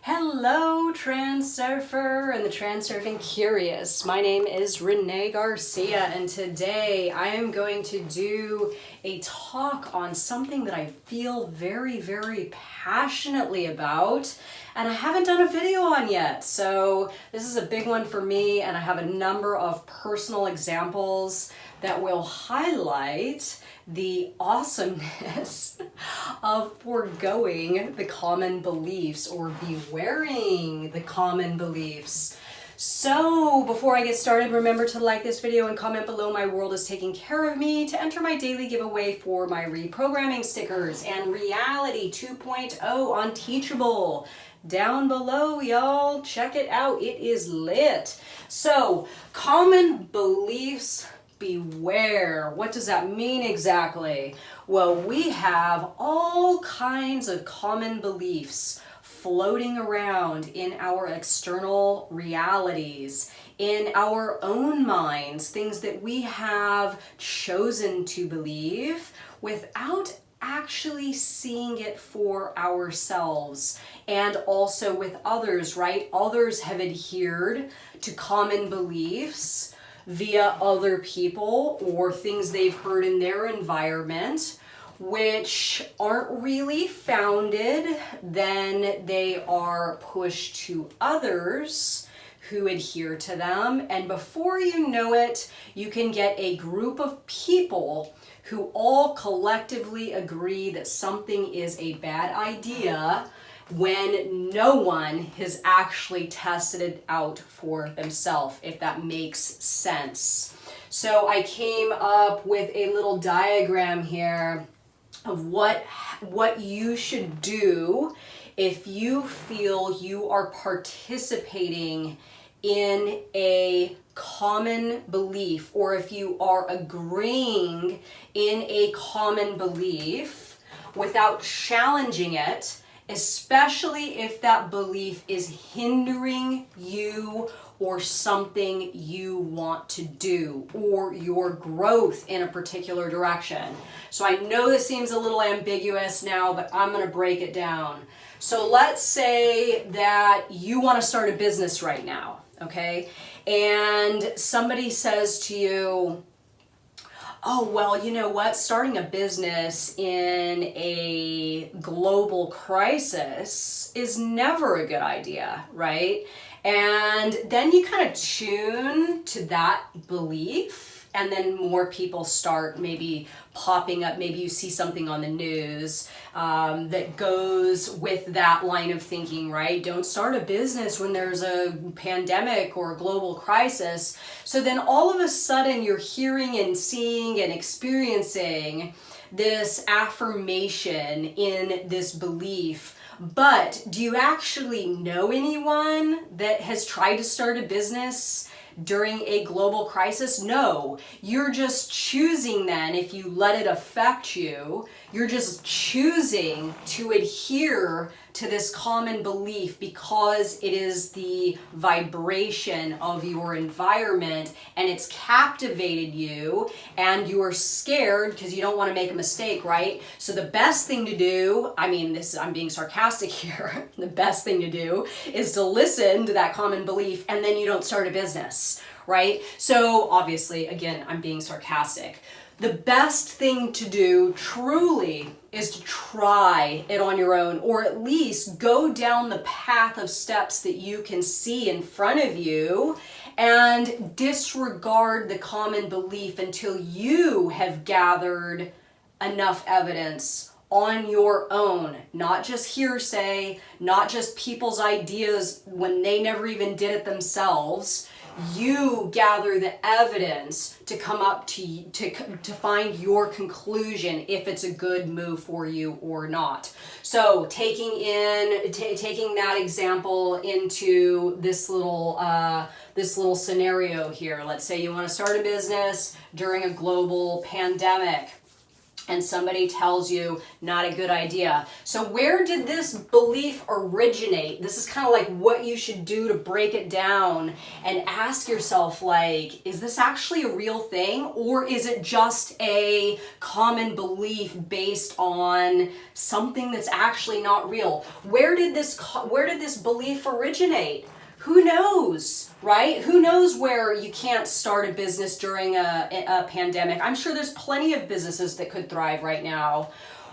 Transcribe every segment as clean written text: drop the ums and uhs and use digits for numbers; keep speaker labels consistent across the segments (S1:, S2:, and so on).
S1: Hello, Transurfer and the Transurfing Curious. My name is Renee Garcia, and today I am going to do a talk on something that I feel very, very passionately about, and I haven't done a video on yet. So this is a big one for me, and I have a number of personal examples that will highlight the awesomeness of foregoing the common beliefs or bewaring the common beliefs. So before I get started, remember to like this video and comment below. My world is taking care of me, to enter my daily giveaway for my reprogramming stickers and Reality 2.0 on Teachable. Down below, y'all, check it out. It is lit. So common beliefs, beware. What does that mean exactly? Well, we have all kinds of common beliefs floating around in our external realities, in our own minds, things that we have chosen to believe without actually seeing it for ourselves, and also with others, right? Others have adhered to common beliefs via other people or things they've heard in their environment, which aren't really founded. Then they are pushed to others who adhere to them, and before you know it, you can get a group of people who all collectively agree that something is a bad idea when no one has actually tested it out for themselves, if that makes sense. So I came up with a little diagram here of what you should do if you feel you are participating in a common belief, or if you are agreeing in a common belief without challenging it, especially if that belief is hindering you or something you want to do, or your growth in a particular direction. So I know this seems a little ambiguous now, but I'm going to break it down. So let's say that you want to start a business right now, okay? And somebody says to you, oh, well, you know what? Starting a business in a global crisis is never a good idea, right? And then you kind of tune to that belief, and then more people start maybe popping up. Maybe you see something on the news that goes with that line of thinking, right? Don't start a business when there's a pandemic or a global crisis. So then all of a sudden you're hearing and seeing and experiencing this affirmation in this belief. But do you actually know anyone that has tried to start a business during a global crisis? No. You're just choosing then, if you let it affect you, you're just choosing to adhere to this common belief because it is the vibration of your environment and it's captivated you, and you're scared because you don't want to make a mistake, right? So the best thing to do, I'm being sarcastic here, the best thing to do is to listen to that common belief, and then you don't start a business, right? So obviously, again, I'm being sarcastic. The best thing to do truly is to try it on your own, or at least go down the path of steps that you can see in front of you and disregard the common belief until you have gathered enough evidence on your own, not just hearsay, not just people's ideas when they never even did it themselves. You gather the evidence to come up to find your conclusion if it's a good move for you or not. So taking that example into this little scenario here. Let's say you want to start a business during a global pandemic. and somebody tells you not a good idea. So where did this belief originate? This is kind of like what you should do to break it down and ask yourself, like, is this actually a real thing, or is it just a common belief based on something that's actually not real? Where did this belief originate? Who knows, right? Who knows where you can't start a business during a pandemic? I'm sure there's plenty of businesses that could thrive right now.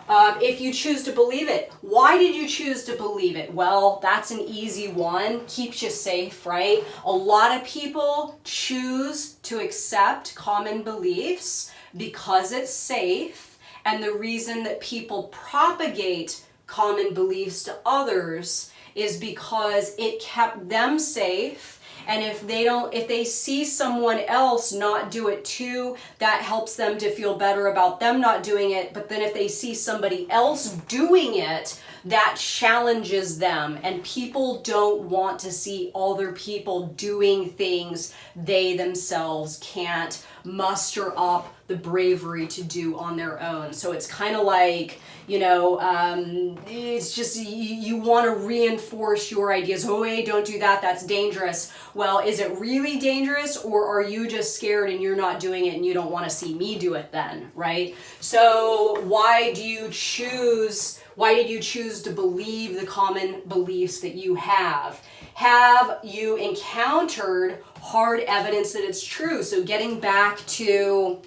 S1: If you choose to believe it. Why did you choose to believe it? Well, that's an easy one. Keeps you safe, right? A lot of people choose to accept common beliefs because it's safe. And the reason that people propagate common beliefs to others is because it kept them safe. And if they see someone else not do it too, that helps them to feel better about them not doing it. But then if they see somebody else doing it, that challenges them. And people don't want to see other people doing things they themselves can't muster up the bravery to do on their own. So it's kind of like, it's just you want to reinforce your ideas. Oh, hey, don't do that. That's dangerous. Well, is it really dangerous, or are you just scared and you're not doing it and you don't want to see me do it then, right? So why did you choose to believe the common beliefs that you have? Have you encountered hard evidence that it's true? So getting back to,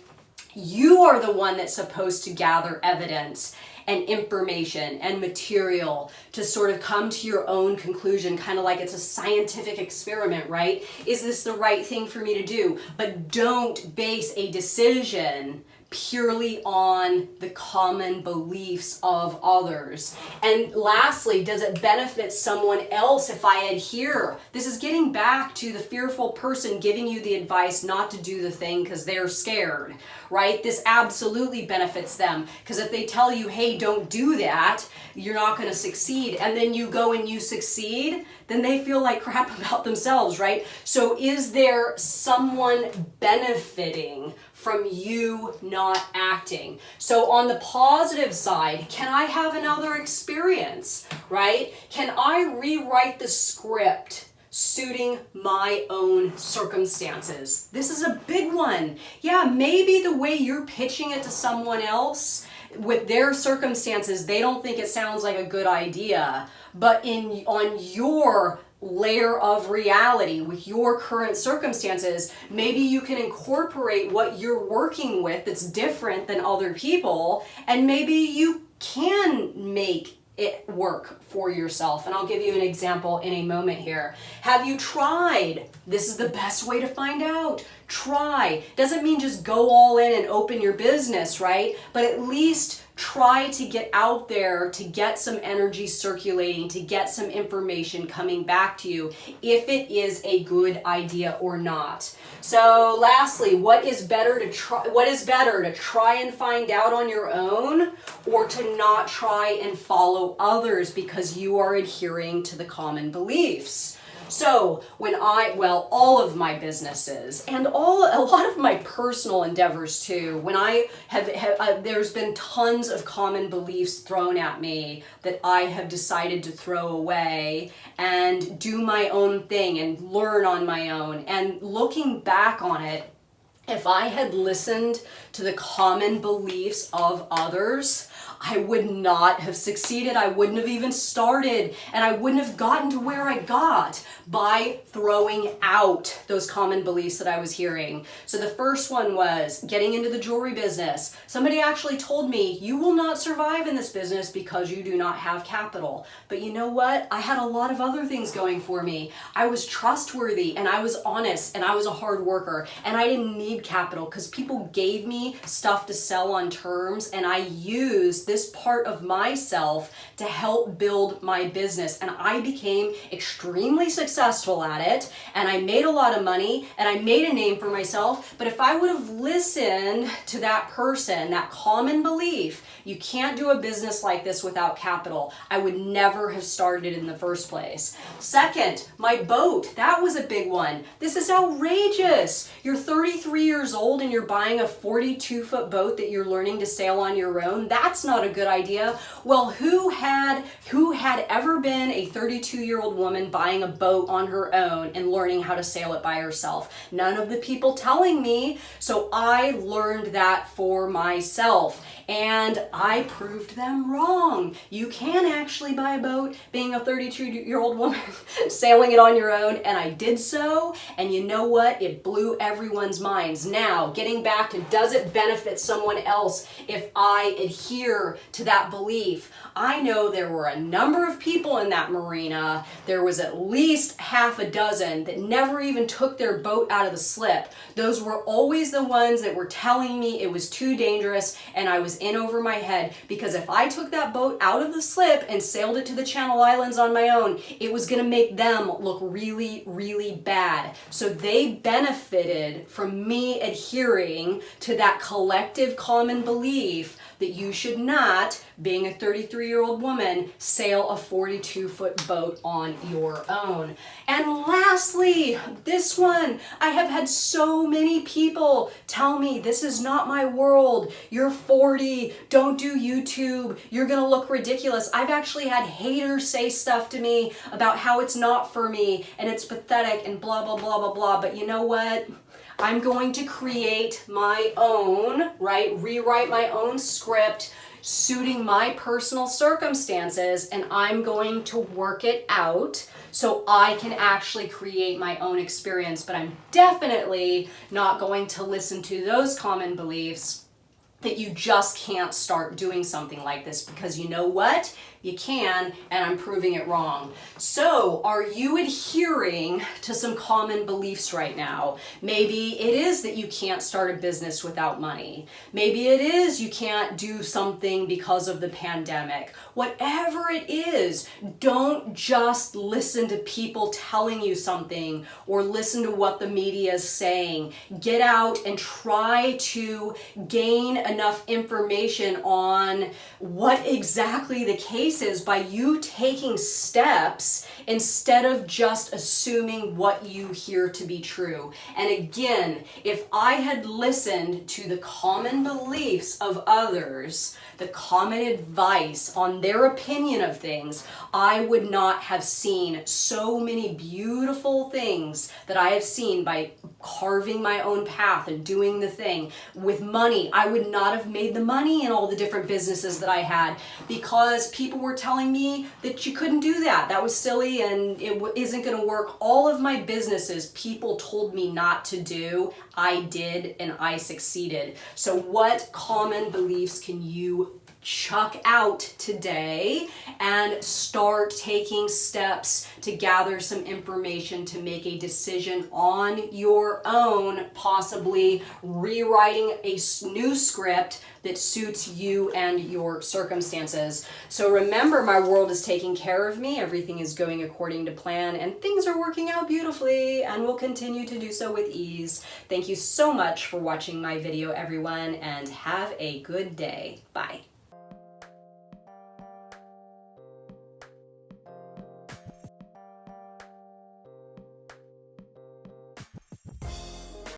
S1: you are the one that's supposed to gather evidence and information and material to sort of come to your own conclusion, kind of like it's a scientific experiment, right? Is this the right thing for me to do? But don't base a decision purely on the common beliefs of others. And lastly, does it benefit someone else if I adhere? This is getting back to the fearful person giving you the advice not to do the thing because they're scared, right? This absolutely benefits them, because if they tell you, hey, don't do that, you're not going to succeed, and then you go and you succeed, then they feel like crap about themselves, right? So is there someone benefiting from you not acting? So on the positive side, can I have another experience, right? Can I rewrite the script suiting my own circumstances? This is a big one. Yeah, maybe the way you're pitching it to someone else with their circumstances, they don't think it sounds like a good idea, but on your layer of reality with your current circumstances, maybe you can incorporate what you're working with that's different than other people, and maybe you can make it work for yourself. And I'll give you an example in a moment here. Have you tried? This is the best way to find out. Try. Doesn't mean just go all in and open your business, right? But at least try to get out there, to get some energy circulating, to get some information coming back to you, if it is a good idea or not. So lastly, what is better to try and find out on your own, or to not try and follow others because you are adhering to the common beliefs? So all of my businesses and a lot of my personal endeavors too, when I have there's been tons of common beliefs thrown at me that I have decided to throw away and do my own thing and learn on my own. And looking back on it, if I had listened to the common beliefs of others, I would not have succeeded. I wouldn't have even started, and I wouldn't have gotten to where I got by throwing out those common beliefs that I was hearing. So the first one was getting into the jewelry business. Somebody actually told me, you will not survive in this business because you do not have capital. But you know what? I had a lot of other things going for me. I was trustworthy, and I was honest, and I was a hard worker, and I didn't need capital because people gave me stuff to sell on terms, and I used this part of myself to help build my business. And I became extremely successful at it, and I made a lot of money, and I made a name for myself. But if I would have listened to that person, that common belief, you can't do a business like this without capital, I would never have started in the first place. Second, my boat, that was a big one. This is outrageous. You're 33 years old and you're buying a 42-foot boat that you're learning to sail on your own. That's not a good idea. Well, who had ever been a 32-year-old woman buying a boat on her own and learning how to sail it by herself? None of the people telling me. So I learned that for myself, and I proved them wrong. You can actually buy a boat being a 32-year-old woman sailing it on your own, and I did so, and you know what? It blew everyone's minds. Now, getting back to, does it benefit someone else if I adhere to that belief? I know there were a number of people in that marina. There was at least half a dozen that never even took their boat out of the slip. Those were always the ones that were telling me it was too dangerous and I was in over my head, because if I took that boat out of the slip and sailed it to the Channel Islands on my own, it was going to make them look really, really bad. So they benefited from me adhering to that collective common belief that you should not, being a 33-year-old woman, sail a 42-foot boat on your own. And lastly, this one, I have had so many people tell me, this is not my world. You're 40, don't do YouTube, you're gonna look ridiculous. I've actually had haters say stuff to me about how it's not for me and it's pathetic and blah, blah, blah, blah, blah. But you know what? I'm going to create my own, right? Rewrite my own script suiting my personal circumstances, and I'm going to work it out so I can actually create my own experience. But I'm definitely not going to listen to those common beliefs that you just can't start doing something like this, because you know what? You can, and I'm proving it wrong. So, are you adhering to some common beliefs right now? Maybe it is that you can't start a business without money. Maybe it is you can't do something because of the pandemic. Whatever it is, don't just listen to people telling you something or listen to what the media is saying. Get out and try to gain enough information on what exactly the case is by you taking steps instead of just assuming what you hear to be true. And again, if I had listened to the common beliefs of others, the common advice on their opinion of things, I would not have seen so many beautiful things that I have seen by carving my own path and doing the thing. With money, I would not have made the money in all the different businesses that I had, because people were telling me that you couldn't do that. That was silly and it isn't going to work. All of my businesses, people told me not to do. I did, and I succeeded. So what common beliefs can you chuck out today and start taking steps to gather some information to make a decision on your own, possibly rewriting a new script that suits you and your circumstances. So remember, my world is taking care of me. Everything is going according to plan, and things are working out beautifully and will continue to do so with ease. Thank you so much for watching my video, everyone, and have a good day. Bye.